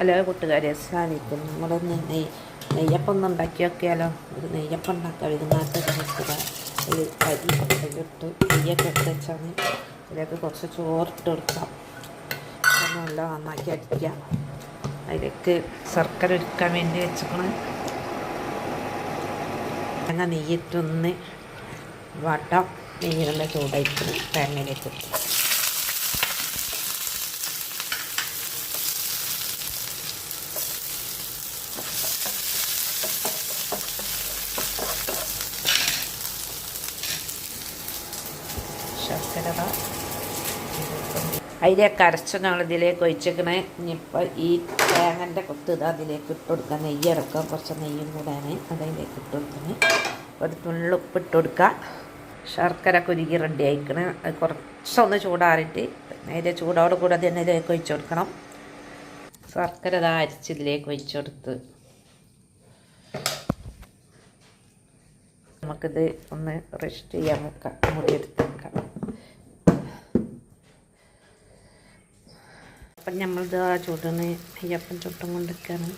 Hello കൂട്ടുകാരെ, അസ്സലാമലൈക്കും. നമ്മളൊന്ന് നെയ്യപ്പം ഒന്ന് ഉണ്ടാക്കി നോക്കിയാലോ. ഒരു നെയ്യപ്പം ഉണ്ടാക്കാം. വൈകുന്നേരത്തെ വെക്കുക. ഒരു അരി അതിലിട്ട് നെയ്യൊക്കെ ഇട്ട് വെച്ചാൽ അതിലേക്ക് കുറച്ച് ചോറിട്ട് കൊടുക്കാം. നല്ല നന്നാക്കി അടിക്കുക. അതിലേക്ക് ശർക്കര ഒരുക്കാൻ വേണ്ടി വെച്ചിക്കണം. തേങ്ങ നെയ്യിട്ടൊന്ന് വാട്ടാം. നെയ്യ് നല്ല ചൂടായിരിക്കണം. തേങ്ങയിലേക്ക് ശർക്കര അതിലേക്ക് അരച്ച ഞങ്ങളിതിലേക്ക് ഒഴിച്ചേക്കണേ. ഇനിയിപ്പോൾ ഈ തേങ്ങൻ്റെ കൊത്ത് അതിലേക്ക് ഇട്ട് കൊടുക്കുക. നെയ്യ് ഇറക്കുക. കുറച്ച് നെയ്യും കൂടെയാണ് അതിലേക്ക് ഇട്ട് കൊടുക്കുന്നത്. ഒരു തുള്ളി ഉപ്പിട്ട് കൊടുക്കുക. ശർക്കര കുരുകി റെഡി ആയിക്കണം. അത് കുറച്ചൊന്ന് ചൂടാറിയിട്ട് നേരെ ചൂടോട് കൂടെ തന്നെ ഇതിലേക്ക് ഒഴിച്ച് കൊടുക്കണം. ശർക്കര അരിച്ച് ഇതിലേക്ക് ഒഴിച്ച് കൊടുത്ത് നമുക്കിത് ഒന്ന് റെസ്റ്റ് ചെയ്യാൻ വെക്കാം. മുടിയെടുത്ത് വെക്കാം. അപ്പം നമ്മളിത് ആ ചൂടിന് അയ്യപ്പം ചുട്ടും കൊണ്ടിരിക്കുകയാണ്.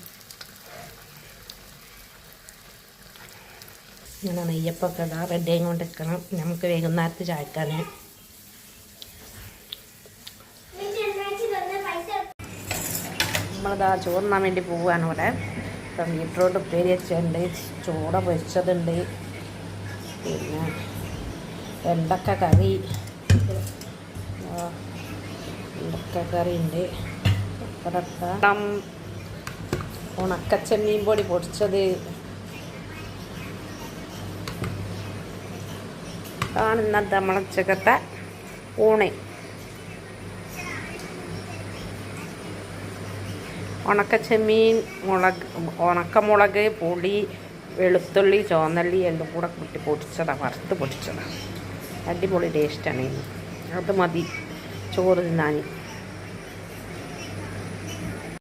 ഇങ്ങനെ നെയ്യപ്പൊക്കെ ഇതാ റെഡി ആയി കൊണ്ടിരിക്കണം. നമുക്ക് വൈകുന്നേരത്ത് ചായക്കാൻ നമ്മളിതാ ചോറിനാൻ വേണ്ടി പോവുകയാണ്. ഇവിടെ ഇപ്പം ബീട്രൂട്ട് ഉപ്പേരി വെച്ചിട്ടുണ്ട്, ചൂട പൊരിച്ചതുണ്ട്, പിന്നെ വെണ്ടക്ക കറി ഉണ്ട്, ഉണക്കച്ചെമ്മീൻ പൊടി പൊടിച്ചത് ആണ് ഇന്നത്തെ നമ്മളെ ഉച്ചക്കത്തെ ഊണ്. ഉണക്കച്ചെമ്മീൻ, ഉണക്കമുളക്, പുളി, വെളുത്തുള്ളി, ചുവന്നുള്ളി എല്ലാം കൂടെ കൂട്ടി പൊടിച്ചതാണ്, വറുത്ത് പൊടിച്ചതാണ്. അടിപൊളി ടേസ്റ്റാണ്. അത് മതി ചോറ് തിന്നാൻ.